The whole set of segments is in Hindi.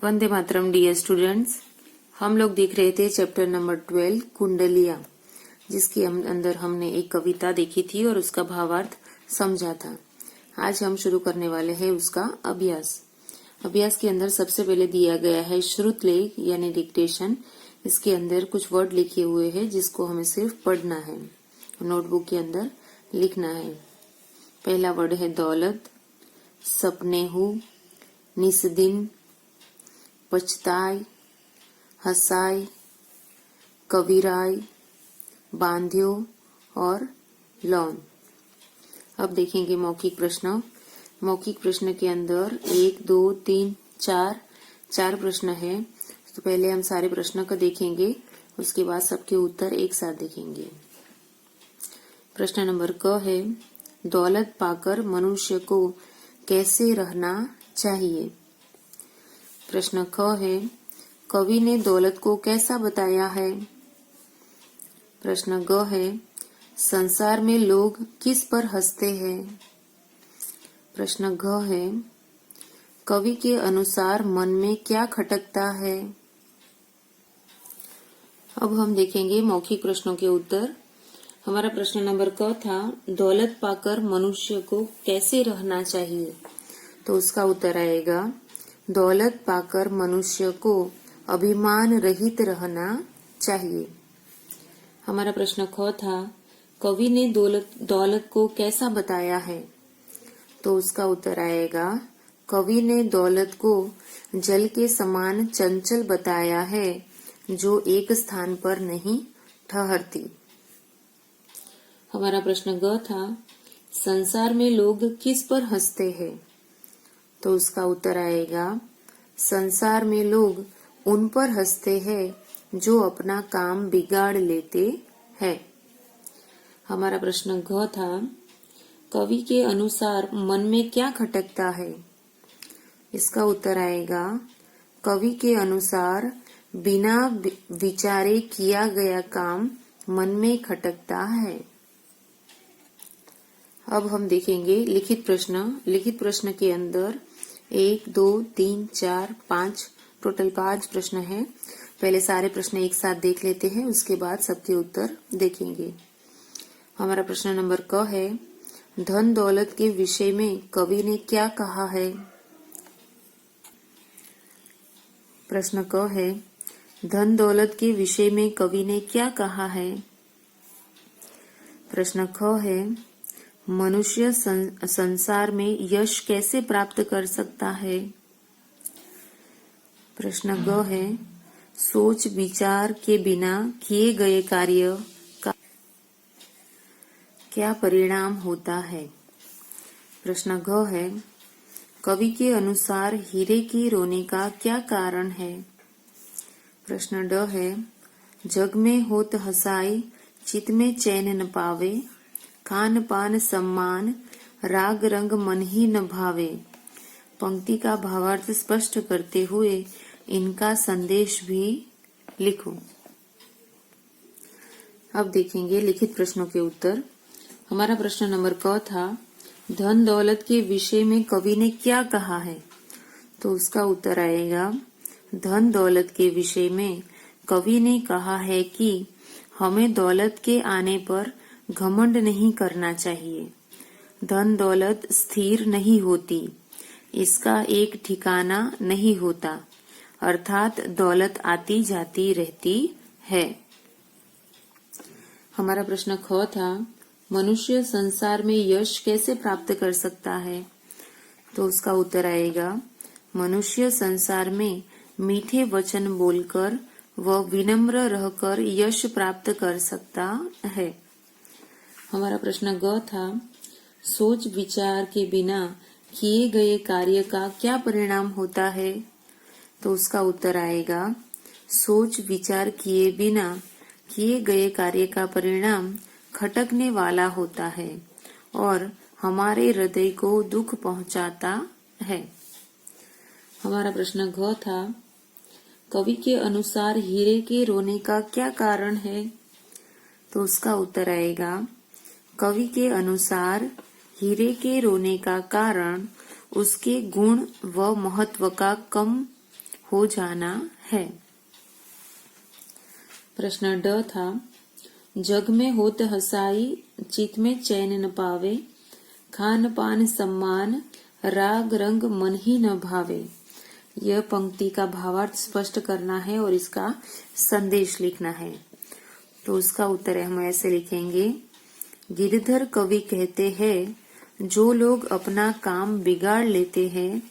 Vande Mataram dear students. हम लोग देख रहे थे चैप्टर नंबर 12 कुंडलिया, जिसके अंदर हमने एक कविता देखी थी और उसका भावार्थ समझा था। आज हम शुरू करने वाले हैं उसका अभ्यास। अभ्यास के अंदर सबसे पहले दिया गया है श्रुतलेख यानी डिक्टेशन। इसके अंदर कुछ वर्ड लिखे हुए हैं जिसको हमें सिर्फ पढ़ना है, नोटबुक के अंदर लिखना है। पहला वर्ड है दौलत, सपने हूँ, निस्दिन, पछताए, हसाए, कविराय, बांध्यो और लौन। अब देखेंगे मौखिक प्रश्न। मौखिक प्रश्न के अंदर 1, 2, 3, 4 प्रश्न है। तो पहले हम सारे प्रश्न को देखेंगे, उसके बाद सबके उत्तर एक साथ देखेंगे। प्रश्न नंबर क है, दौलत पाकर मनुष्य को कैसे रहना चाहिए। प्रश्न ख है, कवि ने दौलत को कैसा बताया है। प्रश्न ग है, संसार में लोग किस पर हंसते हैं। प्रश्न घ है, कवि के अनुसार मन में क्या खटकता है। अब हम देखेंगे मौखिक प्रश्नों के उत्तर। हमारा प्रश्न नंबर क था, दौलत पाकर मनुष्य को कैसे रहना चाहिए। तो उसका उत्तर आएगा, दौलत पाकर मनुष्य को अभिमान रहित रहना चाहिए। हमारा प्रश्न ख था, कवि ने दौलत को कैसा बताया है। तो उसका उत्तर आएगा, कवि ने दौलत को जल के समान चंचल बताया है, जो एक स्थान पर नहीं ठहरती। हमारा प्रश्न ग था, संसार में लोग किस पर हंसते हैं। तो उसका उत्तर आएगा, संसार में लोग उन पर हंसते हैं जो अपना काम बिगाड़ लेते हैं। हमारा प्रश्न घ था, कवि के अनुसार मन में क्या खटकता है। इसका उत्तर आएगा, कवि के अनुसार बिना विचारे किया गया काम मन में खटकता है। अब हम देखेंगे लिखित प्रश्न। लिखित प्रश्न के अंदर 1, 2, 3, 4, 5 टोटल 5 प्रश्न है। पहले सारे प्रश्न एक साथ देख लेते हैं, उसके बाद सबके उत्तर देखेंगे। हमारा प्रश्न नंबर क है, धन दौलत के विषय में कवि ने क्या कहा है। प्रश्न क है, धन दौलत के विषय में कवि ने क्या कहा है। प्रश्न ख है, मनुष्य संसार में यश कैसे प्राप्त कर सकता है। प्रश्न ग है, सोच विचार के बिना किए गए कार्य का क्या परिणाम होता है। प्रश्न घ है, कवि के अनुसार हीरे की रोने का क्या कारण है। प्रश्न ड है, जग में होत हसाई, चित में चैन न पावे, खान पान सम्मान, राग रंग मन ही न भावे। पंक्ति का भावार्थ स्पष्ट करते हुए इनका संदेश भी लिखो। अब देखेंगे लिखित प्रश्नों के उत्तर। हमारा प्रश्न नंबर क था, धन दौलत के विषय में कवि ने क्या कहा है। तो उसका उत्तर आएगा, धन दौलत के विषय में कवि ने कहा है कि हमें दौलत के आने पर घमंड नहीं करना चाहिए। धन दौलत स्थिर नहीं होती, इसका एक ठिकाना नहीं होता, अर्थात दौलत आती जाती रहती है। हमारा प्रश्न ख था, मनुष्य संसार में यश कैसे प्राप्त कर सकता है। तो उसका उत्तर आएगा, मनुष्य संसार में मीठे वचन बोलकर व विनम्र रहकर यश प्राप्त कर सकता है। हमारा प्रश्न ग था, सोच विचार के बिना किए गए कार्य का क्या परिणाम होता है। तो उसका उत्तर आएगा, सोच विचार किए बिना किए गए कार्य का परिणाम खटकने वाला होता है और हमारे हृदय को दुख पहुंचाता है। हमारा प्रश्न घ था, कवि के अनुसार हीरे के रोने का क्या कारण है। तो उसका उत्तर आएगा, कवि के अनुसार हीरे के रोने का कारण उसके गुण व महत्व का कम हो जाना है। प्रश्न ड था, जग में होत हसाई, चित में चैन न पावे, खान पान सम्मान, राग रंग मन ही न भावे। यह पंक्ति का भावार्थ स्पष्ट करना है और इसका संदेश लिखना है। तो उसका उत्तर है, हम ऐसे लिखेंगे, गिरधर कवि कहते हैं, जो लोग अपना काम बिगाड़ लेते हैं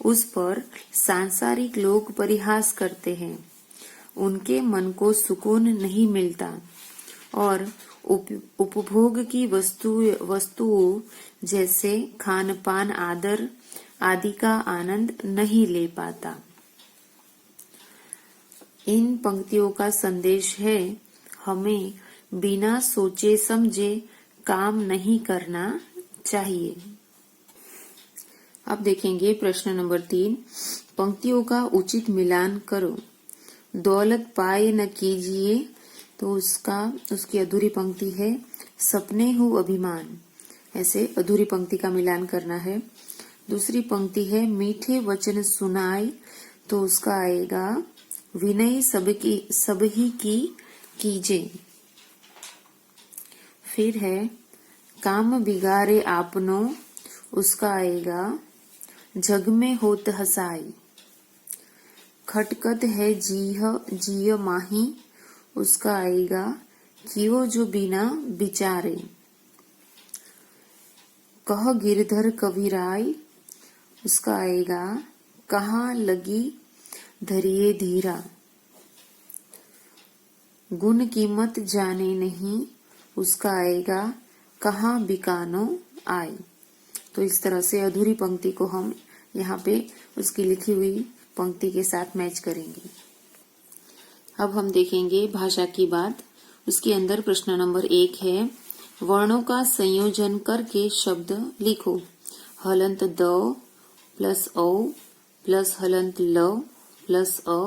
उस पर सांसारिक लोग परिहास करते हैं। उनके मन को सुकून नहीं मिलता और उपभोग की वस्तुओं जैसे खान पान आदर आदि का आनंद नहीं ले पाता। इन पंक्तियों का संदेश है, हमें बिना सोचे समझे काम नहीं करना चाहिए। अब देखेंगे प्रश्न नंबर 3, पंक्तियों का उचित मिलान करो। दौलत पाए न कीजिए, तो उसकी अधूरी पंक्ति है, सपने हो अभिमान। ऐसे अधूरी पंक्ति का मिलान करना है। दूसरी पंक्ति है, मीठे वचन सुनाए, तो उसका आएगा, विनय सबही की कीजे। फिर है, काम बिगाड़े आपनो, उसका आएगा, जग में होत हसाई। खटकत है जीह माही, उसका आएगा, कियो जो बिना विचारे। कह गिरधर कविराय, उसका आएगा, कहाँ लगी धरिए धीरा। गुण कीमत जाने नहीं, उसका आएगा, कहाँ बिकानो आए। तो इस तरह से अधूरी पंक्ति को हम यहाँ पे उसकी लिखी हुई पंक्ति के साथ मैच करेंगे। अब हम देखेंगे भाषा की बात। उसके अंदर प्रश्न नंबर 1 है, वर्णों का संयोजन करके शब्द लिखो। हलंत द प्लस औ प्लस हलंत ल प्लस अ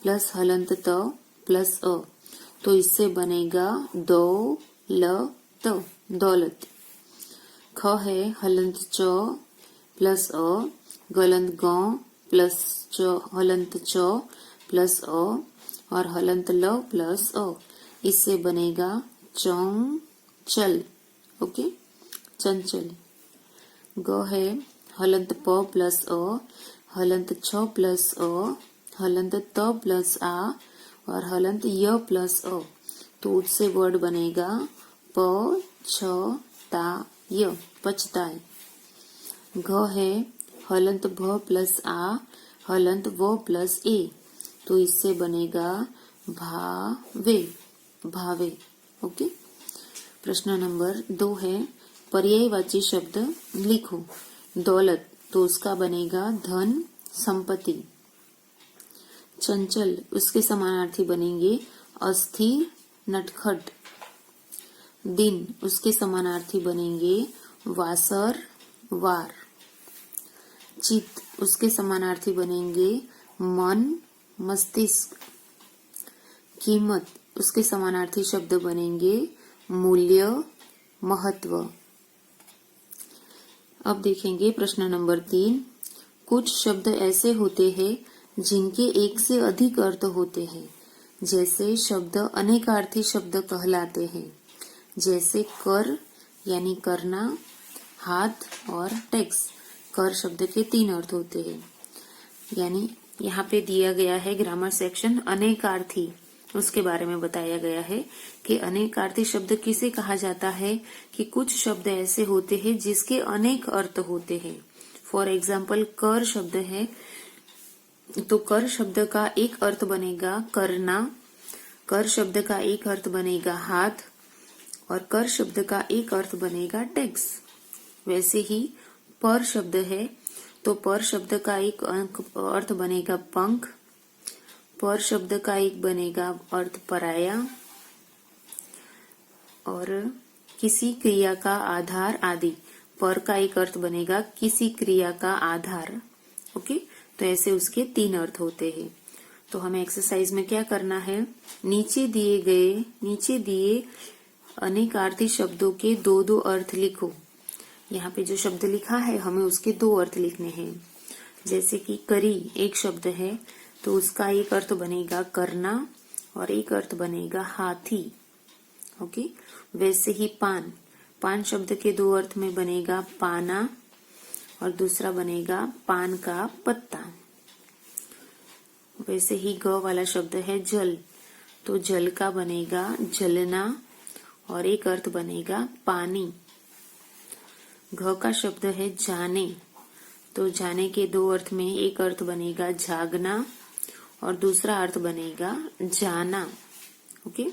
प्लस हलंत त प्लस अ। तो इससे बनेगा दो ल त, दौलत। ख है हलंत च प्लस अ, गलंत ग प्लस च हलंत च प्लस अ और हलंत ल प्लस अ। इससे बनेगा चंचल। ओके, चंचल। ग है हलंत प प्लस अ, हलंत छ प्लस अ, हलंत त प्लस आ और हलंत य प्लस अ। तो उससे वर्ड बनेगा प छ ता य, पछताए। घ है हलंत भ प्लस आ, हलंत व प्लस ए। तो इससे बनेगा भावे, भावे। ओके। प्रश्न नंबर 2 है, पर्यायवाची शब्द लिखो। दौलत, तो उसका बनेगा धन संपत्ति। चंचल, उसके समानार्थी बनेंगे अस्थिर नटखट। दिन, उसके समानार्थी बनेंगे वासर वार। चित्त, उसके समानार्थी बनेंगे मन मस्तिष्क। कीमत, उसके समानार्थी शब्द बनेंगे मूल्य महत्व। अब देखेंगे प्रश्न नंबर 3, कुछ शब्द ऐसे होते हैं जिनके एक से अधिक अर्थ होते हैं। जैसे शब्द अनेकार्थी शब्द कहलाते हैं। जैसे कर यानी करना, हाथ और टैक्स। कर शब्द के 3 अर्थ होते हैं। यानी यहाँ पे दिया गया है ग्रामर सेक्शन, अनेकार्थी, उसके बारे में बताया गया है कि अनेकार्थी शब्द किसे कहा जाता है कि कुछ शब्द ऐसे होते हैं जिसके अनेक अर्थ होते हैं। फॉर एग्जाम्पल, कर शब्द है तो कर शब्द का एक अर्थ बनेगा करना, कर शब्द का एक अर्थ बनेगा हाथ और कर शब्द का एक अर्थ बनेगा टैक्स। वैसे ही पर शब्द है तो पर शब्द का एक अर्थ बनेगा पंख, पर शब्द का एक बनेगा अर्थ पराया और किसी क्रिया का आधार आदि। पर का एक अर्थ बनेगा किसी क्रिया का आधार। ओके, तो ऐसे उसके 3 अर्थ होते हैं। तो हमें एक्सरसाइज में क्या करना है, नीचे दिए अनेकार्थी शब्दों के 2-2 अर्थ लिखो। यहाँ पे जो शब्द लिखा है हमें उसके 2 अर्थ लिखने हैं। जैसे कि करी एक शब्द है तो उसका एक अर्थ बनेगा करना और एक अर्थ बनेगा हाथी। ओके, वैसे ही पान, पान शब्द के दो अर्थ में बनेगा पाना और दूसरा बनेगा पान का पत्ता। वैसे ही ग वाला शब्द है जल, तो जल का बनेगा जलना और एक अर्थ बनेगा पानी। घ का शब्द है जाने, तो जाने के दो अर्थ में एक अर्थ बनेगा जागना और दूसरा अर्थ बनेगा जाना। ओके,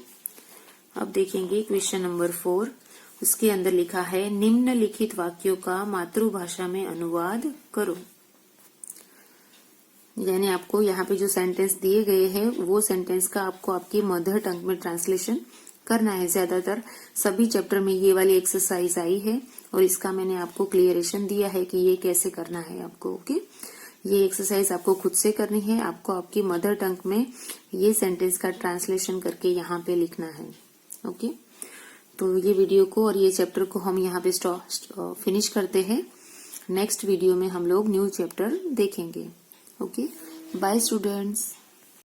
अब देखेंगे क्वेश्चन नंबर 4। उसके अंदर लिखा है निम्नलिखित वाक्यों का मातृभाषा में अनुवाद करो। यानी आपको यहाँ पे जो सेंटेंस दिए गए हैं वो सेंटेंस का आपको आपकी मदर टंग में ट्रांसलेशन करना है। ज्यादातर सभी चैप्टर में ये वाली एक्सरसाइज आई है और इसका मैंने आपको क्लियरेशन दिया है कि ये कैसे करना है आपको। ओके, ये एक्सरसाइज आपको खुद से करनी है, आपको आपकी मदर टंग में ये सेंटेंस का ट्रांसलेशन करके यहाँ पे लिखना है। ओके, तो ये वीडियो को और ये चैप्टर को हम यहाँ पे फिनिश करते हैं। नेक्स्ट वीडियो में हम लोग न्यू चैप्टर देखेंगे। Okay, bye students.